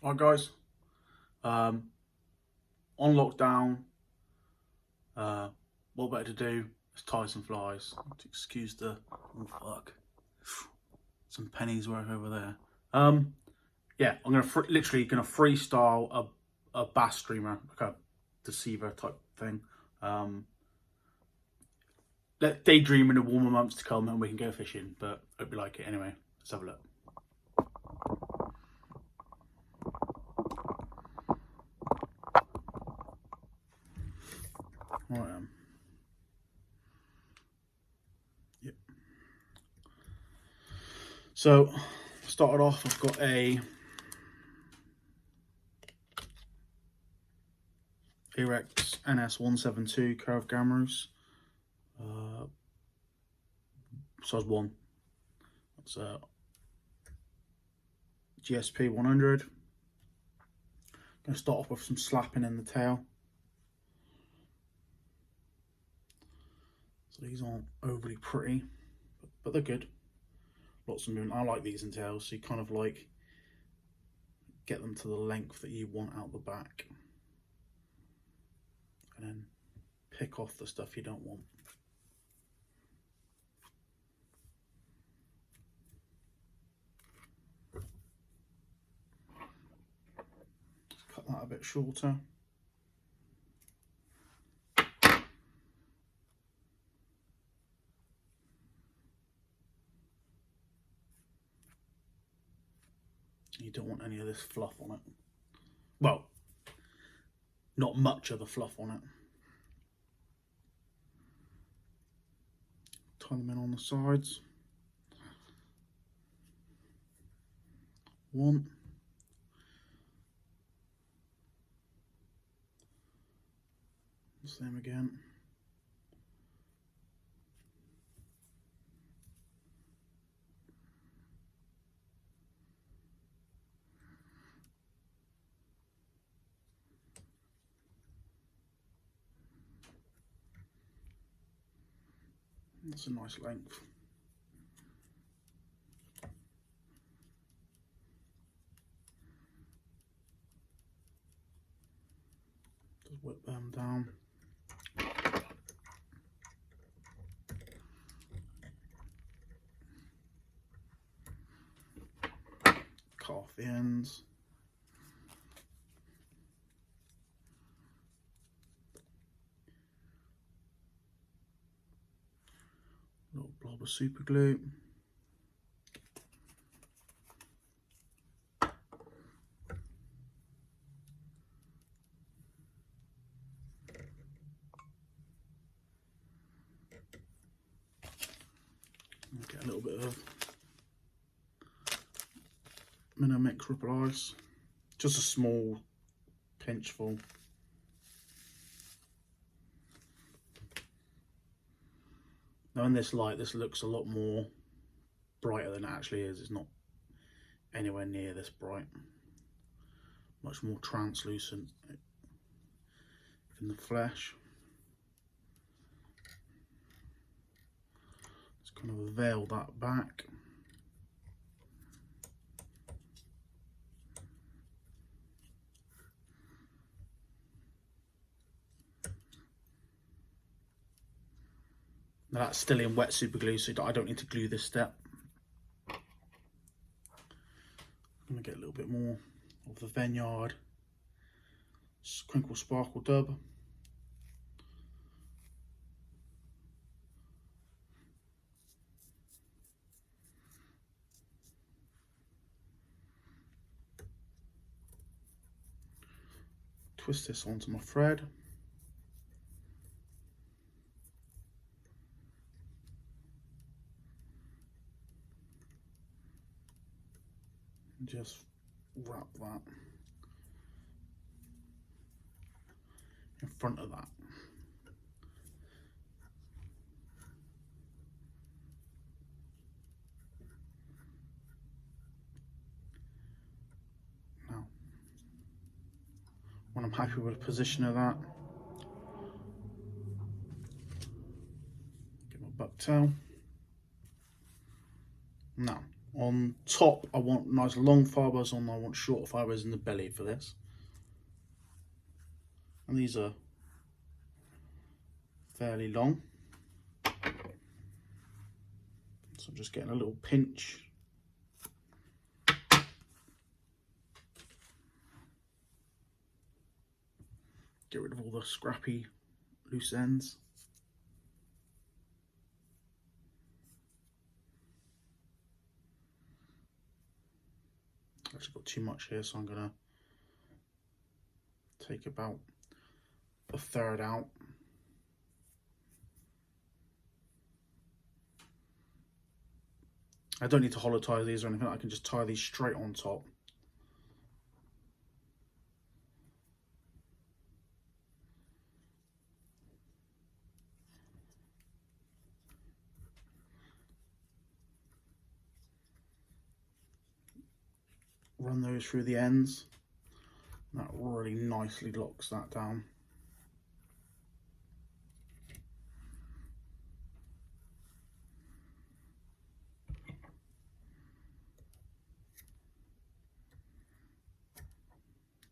Alright guys, on lockdown, what better to do is tie some flies. Excuse the, oh fuck, some pennies work over there. Yeah, I'm literally gonna freestyle a bass streamer, like a Deceiver type thing. Let daydream in the warmer months to come and we can go fishing, but hope you like it anyway. Let's have a look. Right, yep. So, started off, I've got a Erex NS172 curved gamrose, size 1. That's a GSP 100. Going to start off with some slapping in the tail. So these aren't overly pretty, but they're good. Lots of movement. I like these in tails, so you kind of like get them to the length that you want out the back. And then pick off the stuff you don't want. Cut that a bit shorter. You don't want any of this fluff on it. Well, not much of the fluff on it. Tie them in on the sides. 1. Same again. That's a nice length. Just whip them down. Cut off the ends. Little blob of super glue. Get a little bit of Minimix ripple ice, just a small pinchful. Now in this light, this looks a lot more brighter than it actually is. It's not anywhere near this bright. Much more translucent in the flesh. Just kind of veil that back. Now that's still in wet super glue, so I don't need to glue this step. I'm gonna get a little bit more of the Vineyard Crinkle Sparkle Dub. Twist this onto my thread. Just wrap that in front of that. Now, when I'm happy with the position of that, get my bucktail. Now, On top, I want nice long fibres on, I want shorter fibres in the belly for this. And these are fairly long. So I'm just getting a little pinch. Get rid of all the scrappy loose ends. Actually got too much here, so I'm gonna take about a third out. I don't need to hollow tie these or anything, I can just tie these straight on top. Run those through the ends. That really nicely locks that down.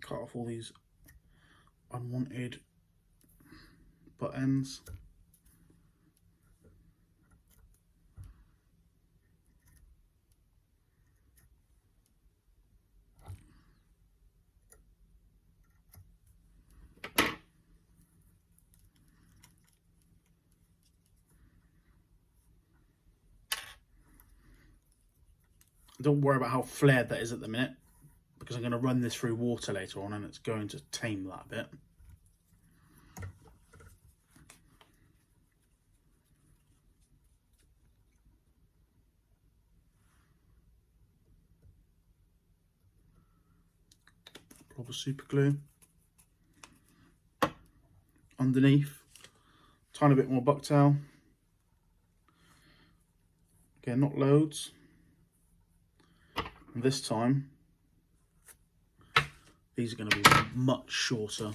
Cut off all these unwanted butt ends. Don't worry about how flared that is at the minute, because I'm going to run this through water later on and it's going to tame that a bit. Blob of super glue. Underneath, tiny bit more bucktail. Again, not loads. And this time, these are going to be much shorter.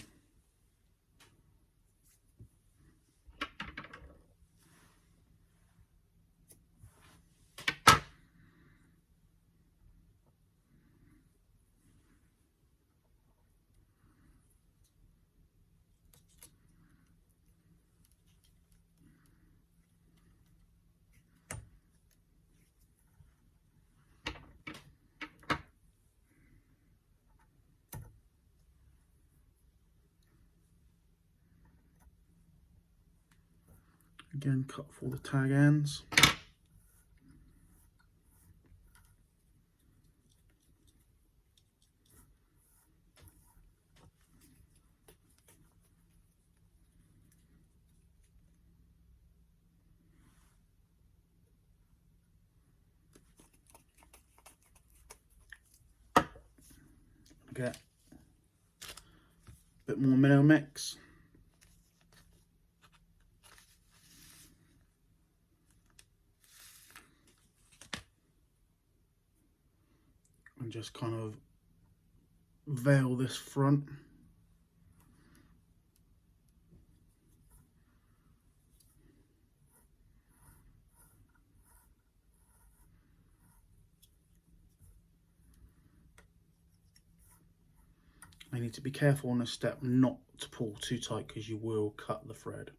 Again, cut off all the tag ends. Get a bit more minnow mix. And just kind of veil this front. I need to be careful on this step not to pull too tight because you will cut the thread.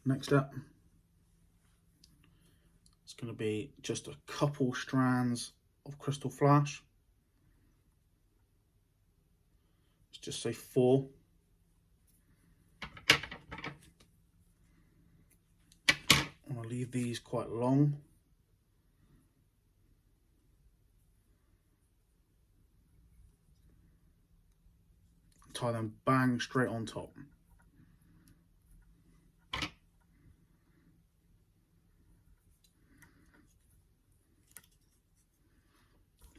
Next up, it's going to be just a couple strands of crystal flash. Let's just say 4. I want to leave these quite long. Tie them bang straight on top.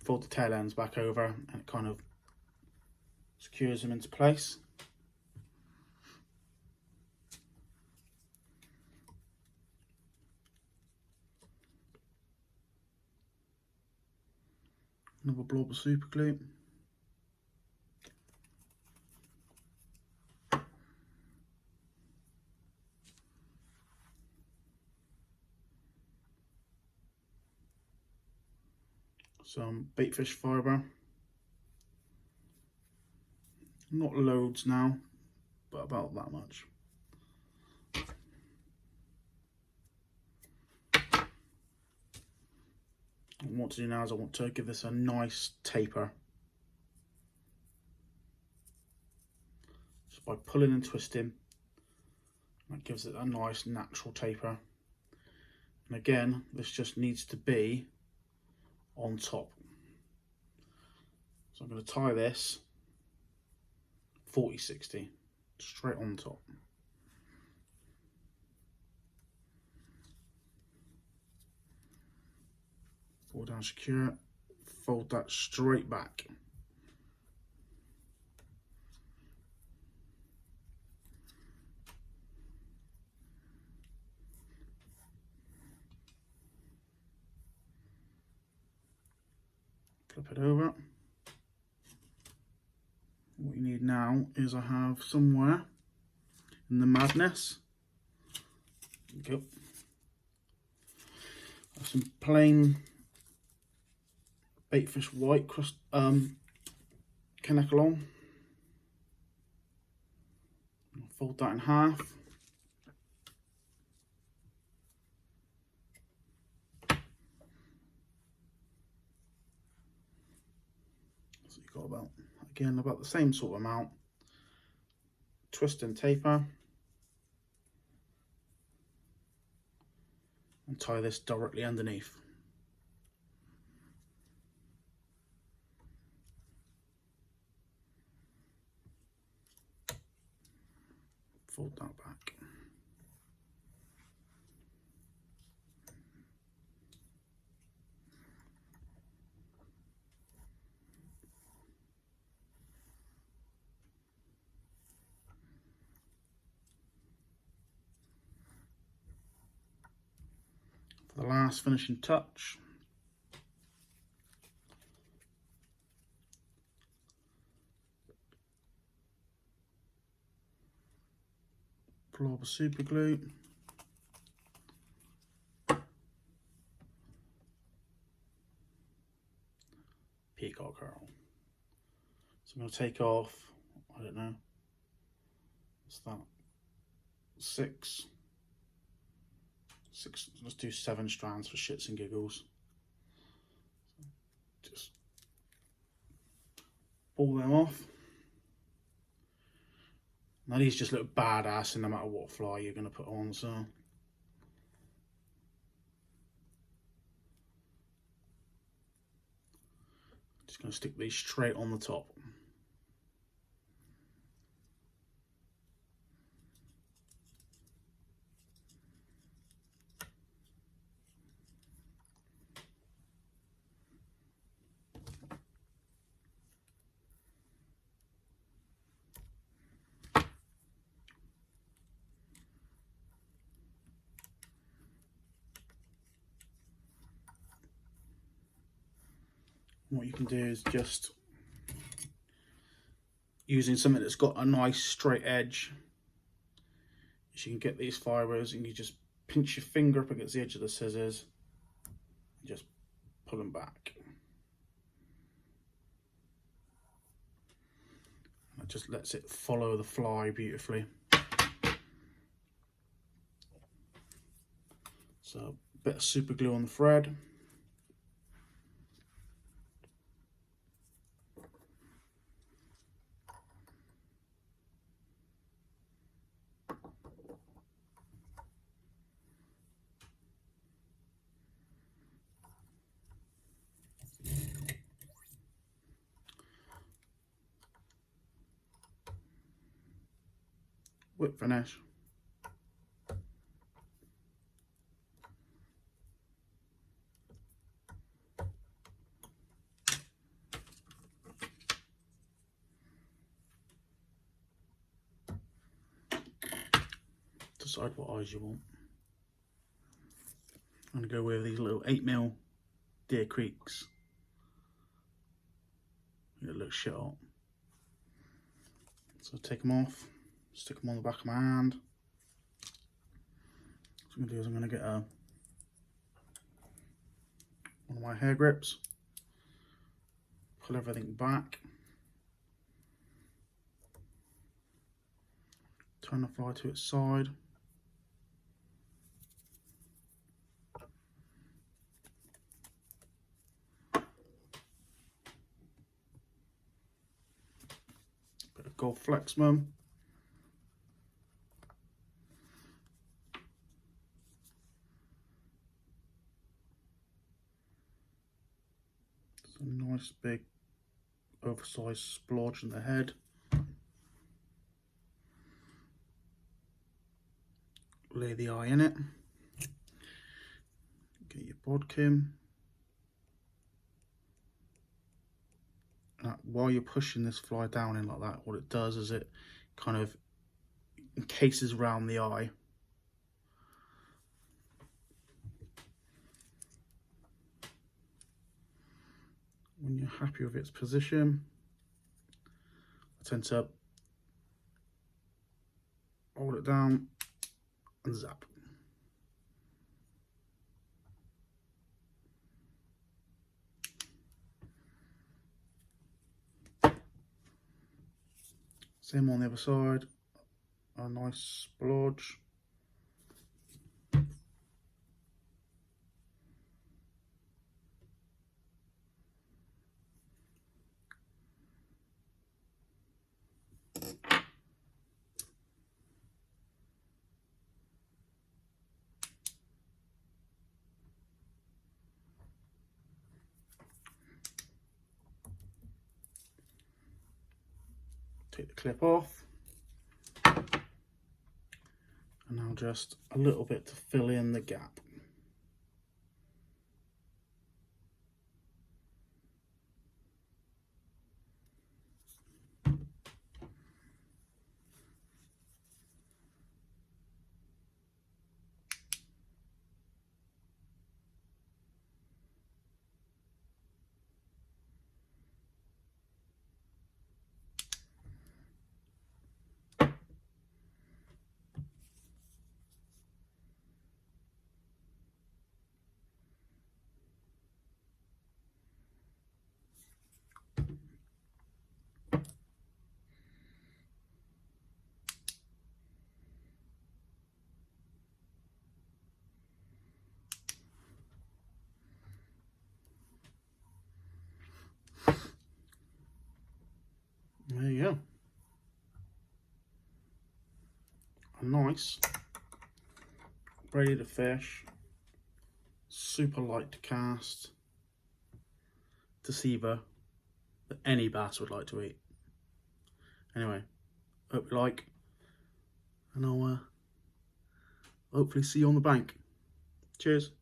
Fold the tail ends back over and it kind of secures them into place. Another blob of super glue. some baitfish fibre. Not loads now, but about that much. And what to do now is I want to give this a nice taper. Just by pulling and twisting, that gives it a nice natural taper. And again, this just needs to be on top. So I'm going to tie this 40-60 straight on top. Fold down secure, fold that straight back. Flip it over. What you need now is I have somewhere in the madness, there we go, some plain baitfish white crust Connecalon. Fold that in half. So you've got about, again, about the same sort of amount. Twist and taper. And tie this directly underneath. Fold that back. For the last finishing touch, blob of super glue, peacock herl. So I'm going to take off, I don't know, what's that, six, let's do 7 strands for shits and giggles. Just pull them off. Now these just look badass no matter what fly you're going to put on, so just going to stick these straight on the top. What you can do is just using something that's got a nice straight edge, so you can get these fibres and you just pinch your finger up against the edge of the scissors and just pull them back. And it just lets it follow the fly beautifully. So a bit of super glue on the thread. Whip finish. Decide what eyes you want. I'm going to go with these little 8mm Deer Creeks. It looks shit hot. So take them off. Stick them on the back of my hand. What I'm going to do is I'm going to get one of my hair grips, pull everything back, turn the fly to its side, bit of gold flexman, a nice big oversized splodge in the head. Lay the eye in it. Get your bodkin. While you're pushing this fly down in like that, what it does is it kind of encases around the eye. When you're happy with its position, I tend to hold it down and zap. Same on the other side, a nice splodge. Take the clip off, and now just a little bit to fill in the gap. There you go. A nice, ready to fish, super light to cast Deceiver that any bass would like to eat. Anyway, hope you like, and I'll hopefully see you on the bank. Cheers.